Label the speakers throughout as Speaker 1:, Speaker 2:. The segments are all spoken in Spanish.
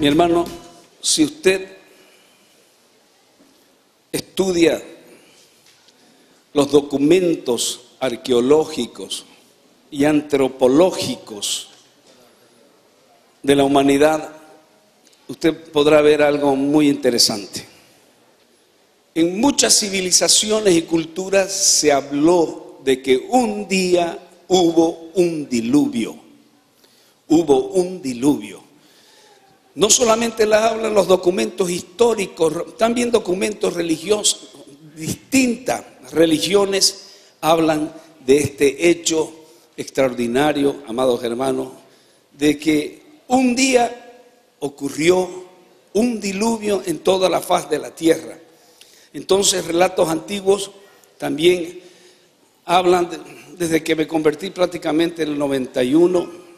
Speaker 1: Mi hermano, si usted estudia los documentos arqueológicos y antropológicos de la humanidad, usted podrá ver algo muy interesante. En muchas civilizaciones y culturas se habló de que un día hubo un diluvio. Hubo un diluvio. No solamente la hablan los documentos históricos, también documentos religiosos. Distintas religiones hablan de este hecho extraordinario, amados hermanos, de que un día ocurrió un diluvio en toda la faz de la tierra. Entonces, relatos antiguos también hablan desde que me convertí prácticamente en el 91,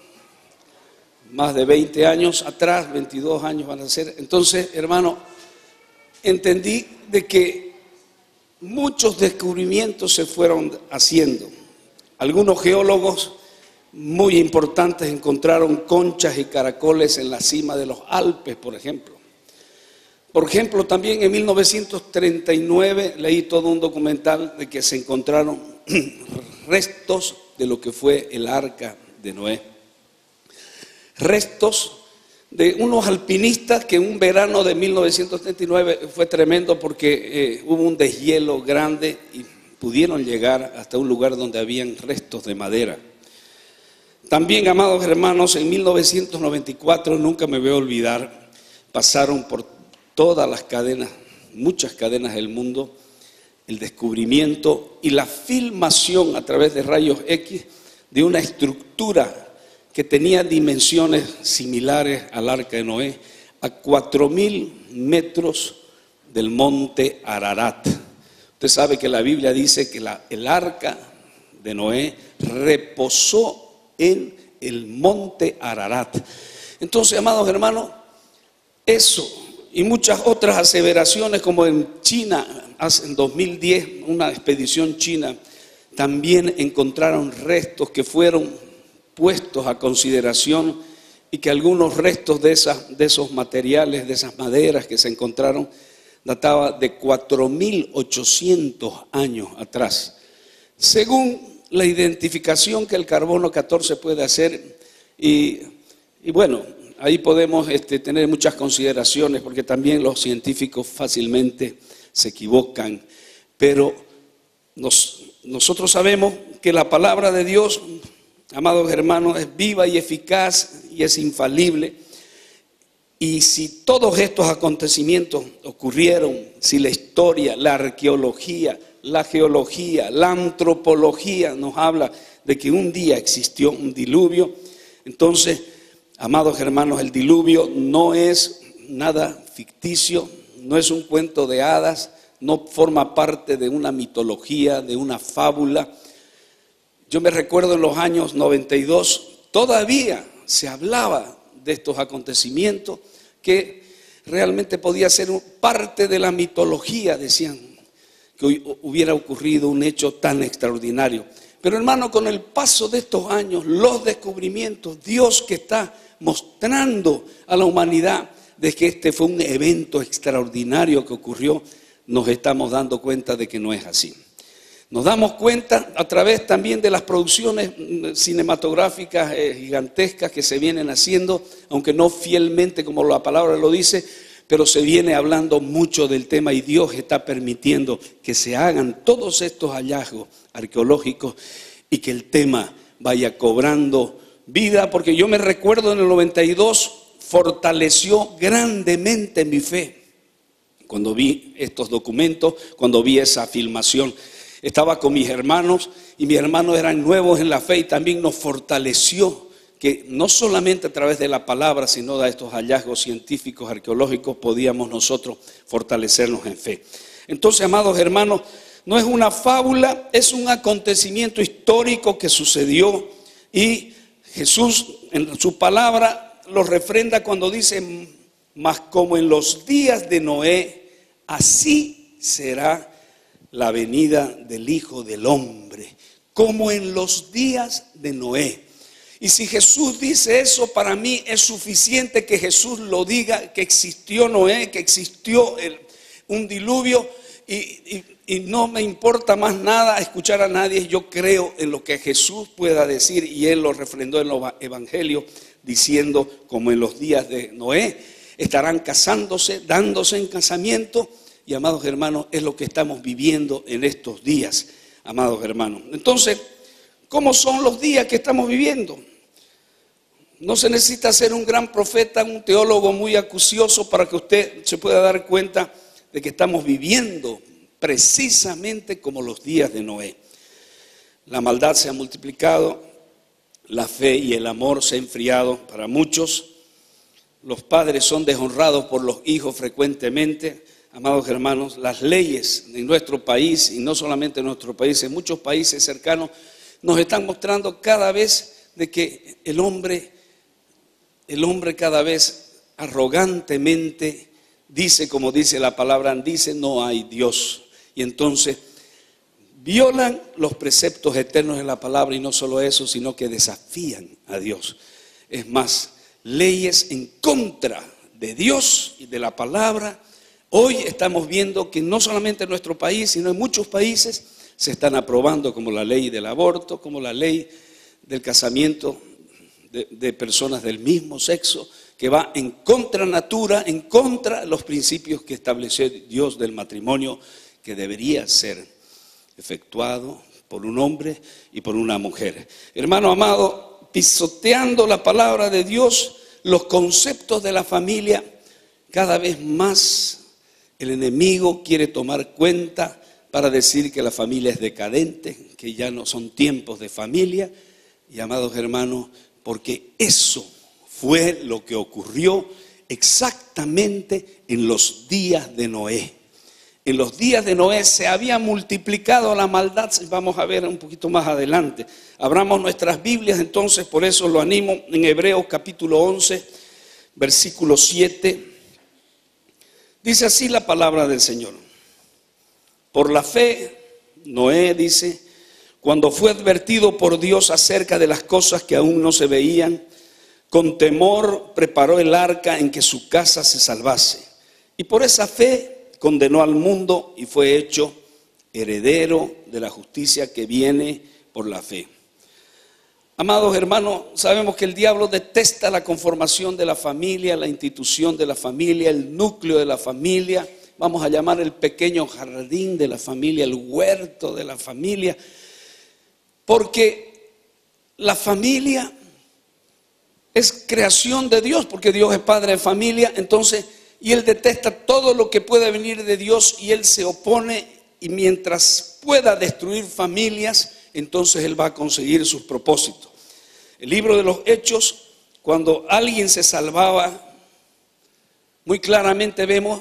Speaker 1: más de 20 años atrás, 22 años van a ser. Entonces, hermano, entendí de que muchos descubrimientos se fueron haciendo. Algunos geólogos muy importantes encontraron conchas y caracoles en la cima de los Alpes, por ejemplo. Por ejemplo, también en 1939 leí todo un documental de que se encontraron restos de lo que fue el arca de Noé. Restos de unos alpinistas que un verano de 1939 fue tremendo porque hubo un deshielo grande y pudieron llegar hasta un lugar donde habían restos de madera. También, amados hermanos, en 1994, nunca me voy a olvidar, pasaron por todas las cadenas, muchas cadenas del mundo, el descubrimiento y la filmación a través de rayos X de una estructura que tenía dimensiones similares al arca de Noé, a 4.000 metros del monte Ararat. Usted sabe que la Biblia dice que el arca de Noé reposó en el monte Ararat. Entonces, amados hermanos, eso y muchas otras aseveraciones, como en China, en 2010, una expedición china, también encontraron restos que fueron puestos a consideración y que algunos restos de esos materiales, de esas maderas que se encontraron, databa de 4.800 años atrás. Según la identificación que el carbono 14 puede hacer, y bueno, ahí podemos tener muchas consideraciones, porque también los científicos fácilmente se equivocan, pero nosotros sabemos que la palabra de Dios, amados hermanos, es viva y eficaz y es infalible. Y si todos estos acontecimientos ocurrieron, si la historia, la arqueología, la geología, la antropología nos habla de que un día existió un diluvio, entonces, amados hermanos, el diluvio no es nada ficticio, no es un cuento de hadas, no forma parte de una mitología, de una fábula. Yo me recuerdo en los años 92, todavía se hablaba de estos acontecimientos que realmente podía ser parte de la mitología, decían, que hubiera ocurrido un hecho tan extraordinario. Pero hermano, con el paso de estos años, los descubrimientos, Dios que está mostrando a la humanidad de que este fue un evento extraordinario que ocurrió, nos estamos dando cuenta de que no es así. Nos damos cuenta a través también de las producciones cinematográficas gigantescas que se vienen haciendo, aunque no fielmente como la palabra lo dice, pero se viene hablando mucho del tema y Dios está permitiendo que se hagan todos estos hallazgos arqueológicos y que el tema vaya cobrando vida, porque yo me recuerdo en el 92 fortaleció grandemente mi fe cuando vi estos documentos, cuando vi esa filmación. Estaba con mis hermanos y mis hermanos eran nuevos en la fe y también nos fortaleció que no solamente a través de la palabra, sino de estos hallazgos científicos, arqueológicos, podíamos nosotros fortalecernos en fe. Entonces, amados hermanos, no es una fábula, es un acontecimiento histórico que sucedió y Jesús en su palabra lo refrenda cuando dice: mas como en los días de Noé, así será la venida del Hijo del Hombre, como en los días de Noé. Y si Jesús dice eso, para mí es suficiente que Jesús lo diga, que existió Noé, que existió un diluvio, y no me importa más nada escuchar a nadie. Yo creo en lo que Jesús pueda decir, y Él lo refrendó en los evangelios diciendo, como en los días de Noé, estarán casándose, dándose en casamiento. Y amados hermanos, es lo que estamos viviendo en estos días, amados hermanos. Entonces, ¿cómo son los días que estamos viviendo? No se necesita ser un gran profeta, un teólogo muy acucioso para que usted se pueda dar cuenta de que estamos viviendo precisamente como los días de Noé. La maldad se ha multiplicado, la fe y el amor se han enfriado para muchos. Los padres son deshonrados por los hijos frecuentemente. Amados hermanos, las leyes en nuestro país, y no solamente en nuestro país, en muchos países cercanos, nos están mostrando cada vez de que el hombre cada vez arrogantemente dice, como dice la palabra, dice no hay Dios. Y entonces violan los preceptos eternos de la palabra, y no solo eso, sino que desafían a Dios. Es más, leyes en contra de Dios y de la palabra. Hoy estamos viendo que no solamente en nuestro país, sino en muchos países se están aprobando, como la ley del aborto, como la ley del casamiento de personas del mismo sexo, que va en contra natura, en contra de los principios que estableció Dios del matrimonio, que debería ser efectuado por un hombre y por una mujer. Hermano amado, pisoteando la palabra de Dios, los conceptos de la familia, cada vez más el enemigo quiere tomar cuenta para decir que la familia es decadente, que ya no son tiempos de familia. Y amados hermanos, porque eso fue lo que ocurrió exactamente en los días de Noé. En los días de Noé se había multiplicado la maldad. Vamos a ver un poquito más adelante. Abramos nuestras Biblias entonces, por eso lo animo, en Hebreos capítulo 11, versículo 7. Dice así la palabra del Señor. Por la fe, Noé dice, cuando fue advertido por Dios acerca de las cosas que aún no se veían, con temor preparó el arca en que su casa se salvase. Y por esa fe condenó al mundo y fue hecho heredero de la justicia que viene por la fe. Amados hermanos, sabemos que el diablo detesta la conformación de la familia, la institución de la familia, el núcleo de la familia. Vamos a llamar el pequeño jardín de la familia, el huerto de la familia. Porque la familia es creación de Dios, porque Dios es padre de familia. Entonces, y Él detesta todo lo que pueda venir de Dios, y Él se opone, y mientras pueda destruir familias, entonces Él va a conseguir sus propósitos. El libro de los Hechos, cuando alguien se salvaba, muy claramente vemos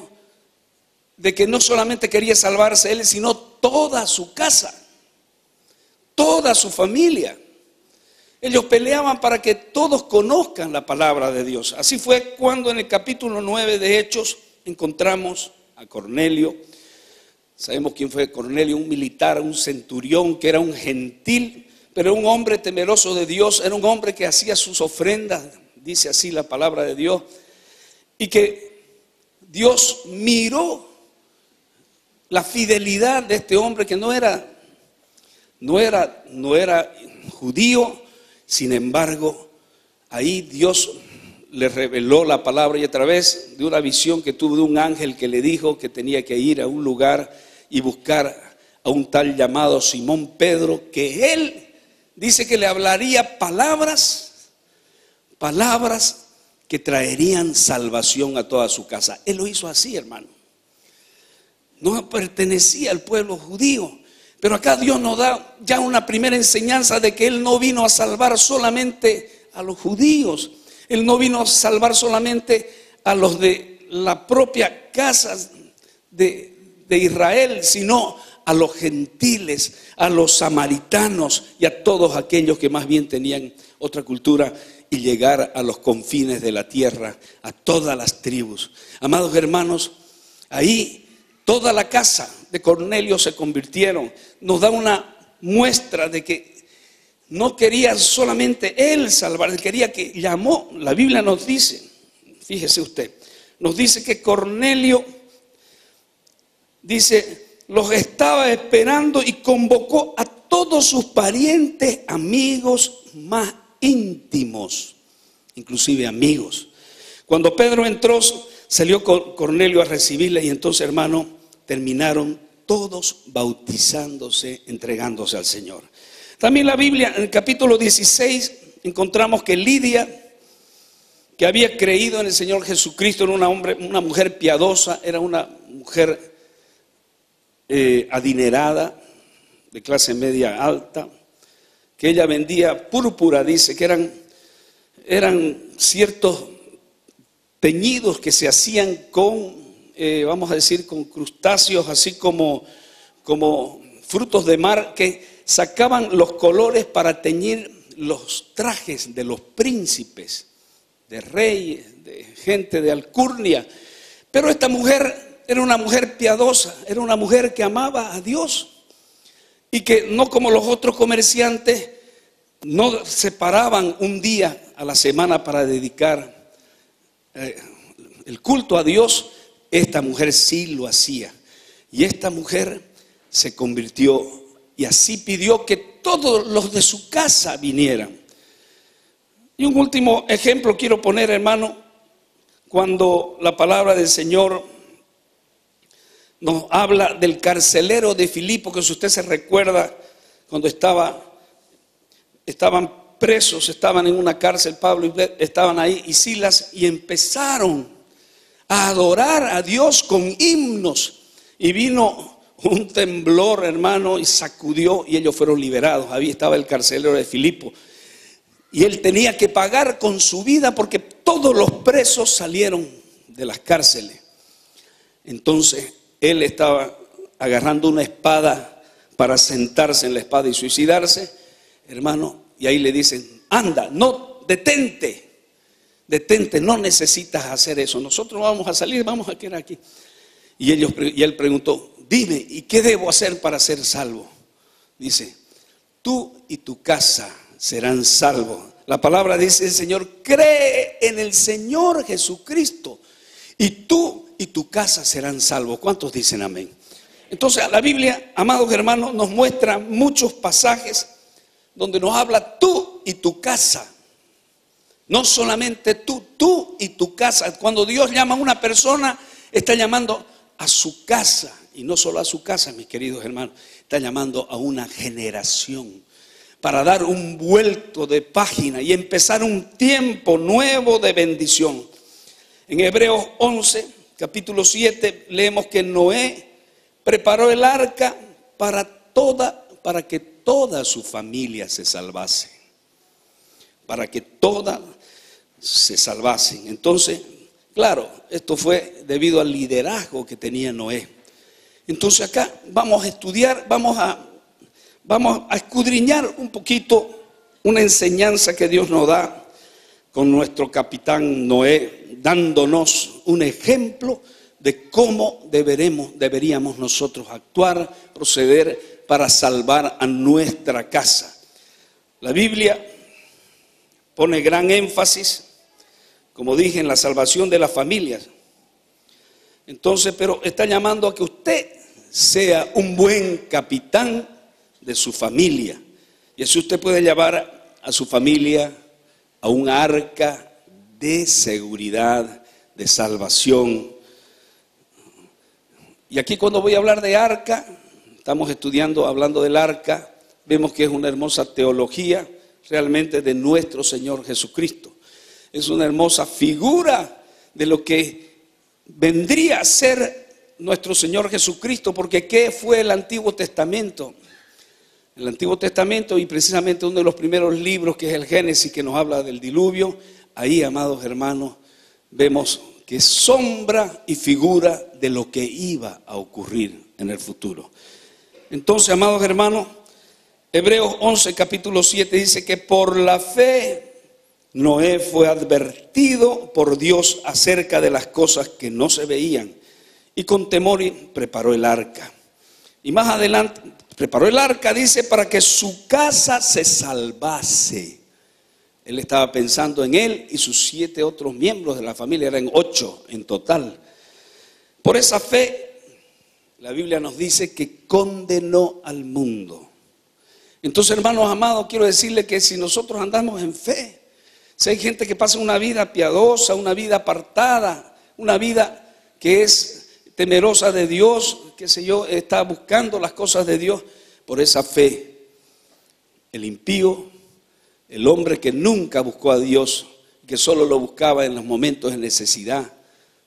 Speaker 1: de que no solamente quería salvarse él, sino toda su casa, toda su familia. Ellos peleaban para que todos conozcan la palabra de Dios. Así fue cuando en el capítulo 9 de Hechos encontramos a Cornelio. Sabemos quién fue Cornelio, un militar, un centurión que era un gentil, pero un hombre temeroso de Dios. Era un hombre que hacía sus ofrendas, dice así la palabra de Dios, y que Dios miró la fidelidad de este hombre que no era judío. Sin embargo, ahí Dios le reveló la palabra, y a través de una visión que tuvo de un ángel que le dijo que tenía que ir a un lugar y buscar a un tal llamado Simón Pedro, que él dice que le hablaría palabras que traerían salvación a toda su casa. Él lo hizo así, hermano. No pertenecía al pueblo judío. Pero acá Dios nos da ya una primera enseñanza de que Él no vino a salvar solamente a los judíos. Él no vino a salvar solamente a los de la propia casa de Israel, sino a los gentiles, a los samaritanos y a todos aquellos que más bien tenían otra cultura, y llegar a los confines de la tierra, a todas las tribus. Amados hermanos, ahí toda la casa de Cornelio se convirtieron. Nos da una muestra de que no quería solamente él salvar, quería que llamó, la Biblia nos dice, fíjese usted, nos dice que Cornelio, dice, los estaba esperando y convocó a todos sus parientes, amigos más íntimos, inclusive amigos. Cuando Pedro entró, salió Cornelio a recibirle y entonces, hermano, terminaron todos bautizándose, entregándose al Señor. También la Biblia, en el capítulo 16, encontramos que Lidia, que había creído en el Señor Jesucristo, era una mujer piadosa, era una mujer adinerada, de clase media alta, que ella vendía púrpura, dice que eran ciertos teñidos que se hacían con, vamos a decir, con crustáceos, así como frutos de mar, que sacaban los colores para teñir los trajes de los príncipes, de reyes, de gente de alcurnia. Pero esta mujer era una mujer piadosa, era una mujer que amaba a Dios y que no como los otros comerciantes, no separaban un día a la semana para dedicar el culto a Dios. Esta mujer sí lo hacía, y esta mujer se convirtió y así pidió que todos los de su casa vinieran. Y un último ejemplo quiero poner, hermano, cuando la palabra del Señor nos habla del carcelero de Filipo, que si usted se recuerda, cuando estaban presos, estaban en una cárcel, Pablo y estaban ahí, y Silas, y empezaron a adorar a Dios con himnos, y vino un temblor, hermano, y sacudió, y ellos fueron liberados. Ahí estaba el carcelero de Filipo, y él tenía que pagar con su vida porque todos los presos salieron de las cárceles. Entonces él estaba agarrando una espada para sentarse en la espada y suicidarse, hermano, y ahí le dicen: anda, no, detente, no necesitas hacer eso, nosotros vamos a salir, vamos a quedar aquí. Y él preguntó: dime, ¿y qué debo hacer para ser salvo? Dice: tú y tu casa serán salvos. La palabra dice el Señor: cree en el Señor Jesucristo y tú y tu casa serán salvos. ¿Cuántos dicen amén? Entonces la Biblia, amados hermanos, nos muestra muchos pasajes donde nos habla tú y tu casa. No solamente tú y tu casa. Cuando Dios llama a una persona, está llamando a su casa. Y no solo a su casa, mis queridos hermanos, está llamando a una generación para dar un vuelto de página y empezar un tiempo nuevo de bendición. En Hebreos 11, capítulo 7, leemos que Noé preparó el arca para que toda su familia se salvase. Para que todas se salvasen. Entonces, claro, esto fue debido al liderazgo que tenía Noé. Entonces acá vamos a estudiar, vamos a escudriñar un poquito una enseñanza que Dios nos da con nuestro capitán Noé, dándonos un ejemplo de cómo deberíamos nosotros actuar, proceder para salvar a nuestra casa. La Biblia pone gran énfasis, como dije, en la salvación de las familias. Entonces, pero está llamando a que usted sea un buen capitán de su familia. Y así usted puede llevar a su familia a un arca de seguridad, de salvación. Y aquí cuando voy a hablar de arca, estamos hablando del arca, vemos que es una hermosa teología realmente de nuestro Señor Jesucristo. Es una hermosa figura de lo que vendría a ser nuestro Señor Jesucristo, porque ¿qué fue el Antiguo Testamento? El Antiguo Testamento, y precisamente uno de los primeros libros, que es el Génesis, que nos habla del diluvio, ahí, amados hermanos, vemos que es sombra y figura de lo que iba a ocurrir en el futuro. Entonces, amados hermanos, Hebreos 11, capítulo 7 dice que por la fe Noé fue advertido por Dios acerca de las cosas que no se veían, y con temor preparó el arca. Y más adelante, preparó el arca, dice, para que su casa se salvase. Él estaba pensando en él y sus 7 otros miembros de la familia, eran 8 en total. Por esa fe, la Biblia nos dice que condenó al mundo. Entonces, hermanos amados, quiero decirles que si nosotros andamos en fe, si hay gente que pasa una vida piadosa, una vida apartada, una vida que es temerosa de Dios, qué sé yo, está buscando las cosas de Dios, por esa fe, el impío, el hombre que nunca buscó a Dios, que solo lo buscaba en los momentos de necesidad,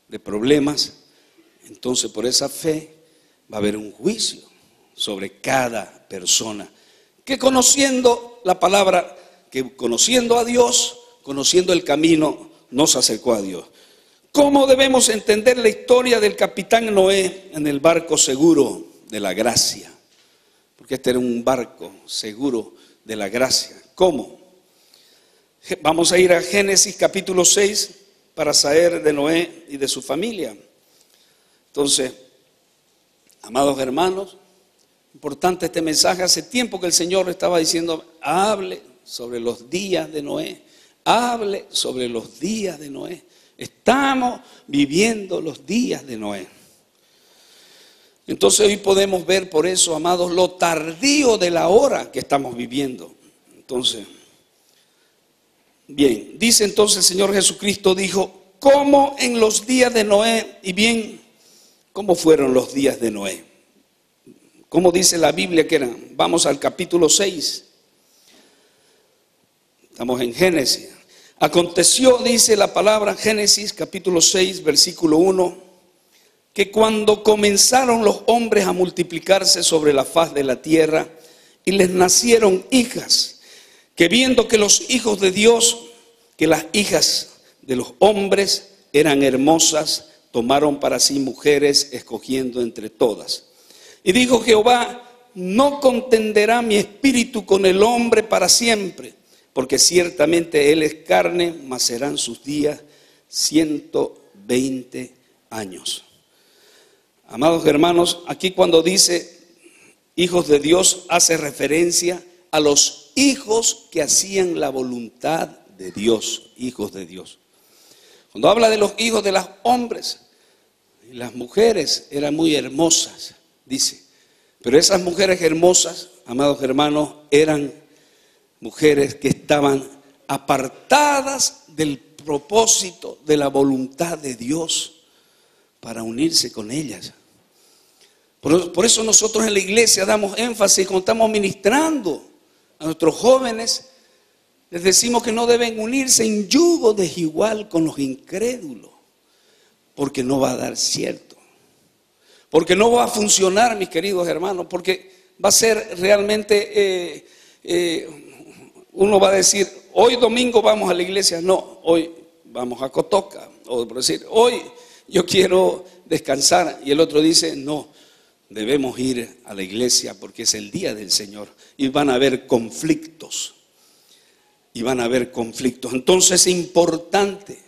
Speaker 1: de problemas, entonces por esa fe va a haber un juicio sobre cada persona que conociendo la palabra, que conociendo a Dios, conociendo el camino, no se acercó a Dios. ¿Cómo debemos entender la historia del capitán Noé en el barco seguro de la gracia? Porque este era un barco seguro de la gracia. ¿Cómo? Vamos a ir a Génesis capítulo 6 para saber de Noé y de su familia. Entonces, amados hermanos, importante este mensaje. Hace tiempo que el Señor estaba diciendo, hable sobre los días de Noé. Hable sobre los días de Noé. Estamos viviendo los días de Noé. Entonces hoy podemos ver por eso, amados, lo tardío de la hora que estamos viviendo. Entonces, bien, dice entonces el Señor Jesucristo, dijo, como en los días de Noé, y bien, ¿cómo fueron los días de Noé? ¿Cómo dice la Biblia que eran? Vamos al capítulo 6. Estamos en Génesis. Aconteció, dice la palabra, Génesis capítulo 6, versículo 1, que cuando comenzaron los hombres a multiplicarse sobre la faz de la tierra y les nacieron hijas, que viendo que los hijos de Dios, que las hijas de los hombres eran hermosas, tomaron para sí mujeres, escogiendo entre todas. Y dijo Jehová, no contenderá mi espíritu con el hombre para siempre, porque ciertamente él es carne, mas serán sus días 120 años. Amados hermanos, aquí cuando dice hijos de Dios, hace referencia a los hijos que hacían la voluntad de Dios, hijos de Dios. Cuando habla de los hijos de los hombres, las mujeres eran muy hermosas, dice. Pero esas mujeres hermosas, amados hermanos, eran mujeres que estaban apartadas del propósito de la voluntad de Dios para unirse con ellas. Por eso nosotros en la iglesia damos énfasis cuando estamos ministrando a nuestros jóvenes, les decimos que no deben unirse en yugo desigual con los incrédulos, porque no va a dar cierto, porque no va a funcionar, mis queridos hermanos, porque va a ser realmente, uno va a decir, hoy domingo vamos a la iglesia, no, hoy vamos a Cotoca, o por decir, hoy yo quiero descansar, y el otro dice, no, debemos ir a la iglesia porque es el día del Señor, y van a haber conflictos, entonces es importante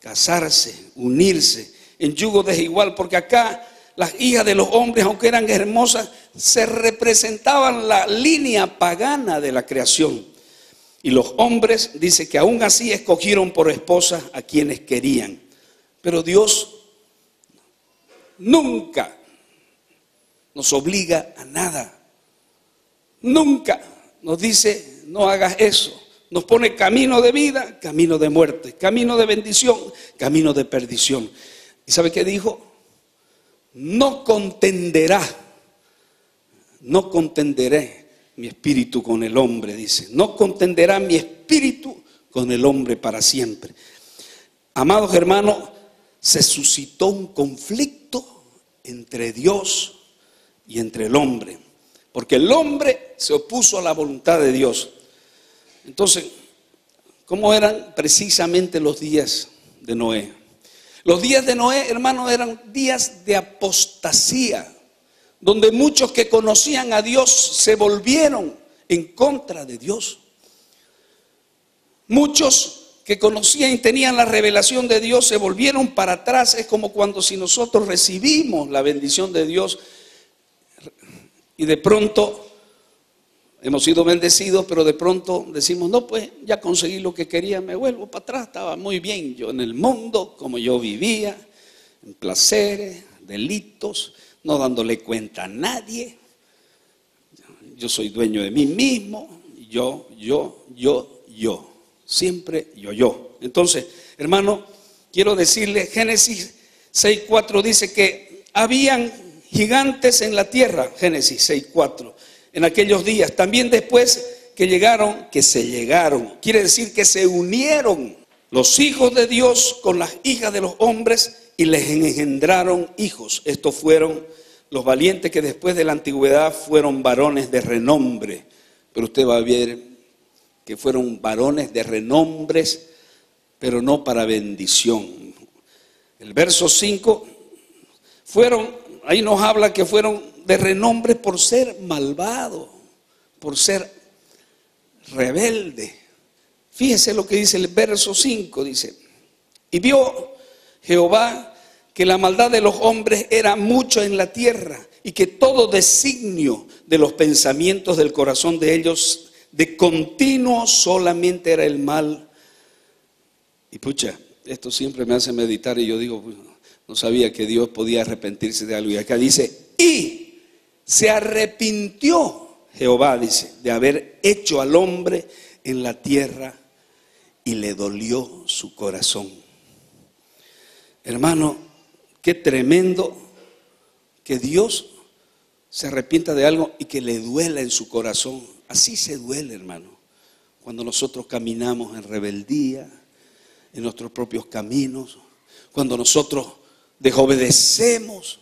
Speaker 1: casarse, unirse en yugo desigual, porque acá las hijas de los hombres, aunque eran hermosas, se representaban la línea pagana de la creación. Y los hombres, dice que aún así escogieron por esposas a quienes querían. Pero Dios nunca nos obliga a nada. Nunca nos dice, no hagas eso. Nos pone camino de vida, camino de muerte, camino de bendición, camino de perdición. ¿Y sabe qué dijo? No contenderé mi espíritu con el hombre, dice. No contenderá mi espíritu con el hombre para siempre. Amados hermanos, se suscitó un conflicto entre Dios y entre el hombre, porque el hombre se opuso a la voluntad de Dios. Entonces, ¿cómo eran precisamente los días de Noé? Los días de Noé, hermanos, eran días de apostasía, donde muchos que conocían a Dios se volvieron en contra de Dios. Muchos que conocían y tenían la revelación de Dios se volvieron para atrás. Es como cuando si nosotros recibimos la bendición de Dios Y de pronto hemos sido bendecidos, pero de pronto decimos, no, pues ya conseguí lo que quería, me vuelvo para atrás, estaba muy bien yo en el mundo, como yo vivía, en placeres, delitos, no dándole cuenta a nadie. Yo soy dueño de mí mismo, yo, siempre yo. Entonces, hermano, quiero decirle, Génesis 6:4 dice que habían gigantes en la tierra, Génesis 6:4, en aquellos días. También después que se llegaron, quiere decir que se unieron los hijos de Dios con las hijas de los hombres y les engendraron hijos. Estos fueron los valientes que después de la antigüedad fueron varones de renombre. Pero usted va a ver que fueron varones de renombres, pero no para bendición. El verso 5, ahí nos habla que fueron de renombre por ser malvado, por ser rebelde. Fíjese lo que dice el verso 5, dice, y vio Jehová que la maldad de los hombres era mucho en la tierra y que todo designio de los pensamientos del corazón de ellos de continuo solamente era el mal. Y pucha, esto siempre me hace meditar y yo digo, no sabía que Dios podía arrepentirse de algo. Y acá dice, y se arrepintió Jehová, dice, de haber hecho al hombre en la tierra y le dolió su corazón. Hermano, qué tremendo que Dios se arrepienta de algo y que le duela en su corazón. Así se duele, hermano, cuando nosotros caminamos en rebeldía, en nuestros propios caminos, cuando nosotros desobedecemos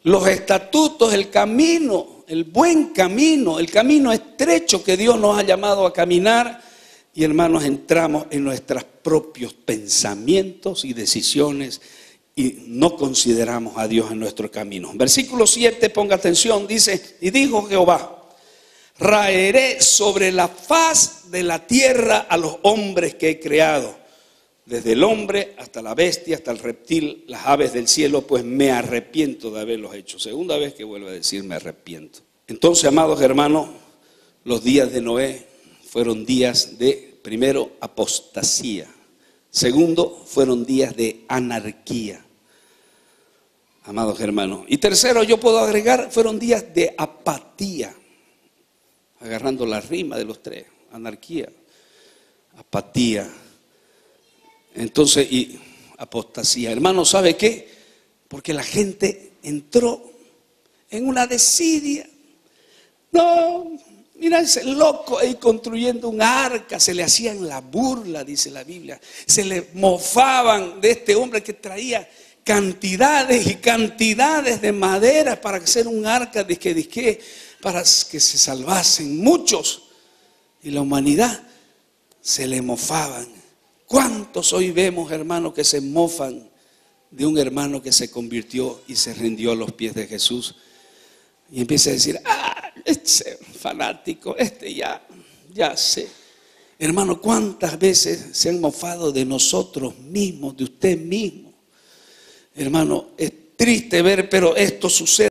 Speaker 1: los estatutos, el camino, el buen camino, el camino estrecho que Dios nos ha llamado a caminar. Y hermanos, entramos en nuestros propios pensamientos y decisiones y no consideramos a Dios en nuestro camino. Versículo 7, ponga atención, dice, y dijo Jehová, raeré sobre la faz de la tierra a los hombres que he creado, desde el hombre hasta la bestia, hasta el reptil, las aves del cielo, pues me arrepiento de haberlos hecho. Segunda vez que vuelvo a decir me arrepiento. Entonces, amados hermanos, los días de Noé fueron días de, primero, apostasía. Segundo, fueron días de anarquía, amados hermanos. Y tercero, yo puedo agregar, fueron días de apatía, agarrando la rima de los tres, anarquía, apatía. Entonces, y apostasía. Hermano, ¿sabe qué? Porque la gente entró en una desidia. No, mira ese loco ahí construyendo un arca, se le hacían la burla, dice la Biblia. Se le mofaban de este hombre que traía cantidades y cantidades de madera para hacer un arca, para que se salvasen muchos. Y la humanidad se le mofaban. ¿Cuántos hoy vemos, hermanos, que se mofan de un hermano que se convirtió y se rindió a los pies de Jesús? Y empieza a decir, este fanático, ya sé. Hermano, ¿cuántas veces se han mofado de nosotros mismos, de usted mismo? Hermano, es triste ver, pero esto sucede.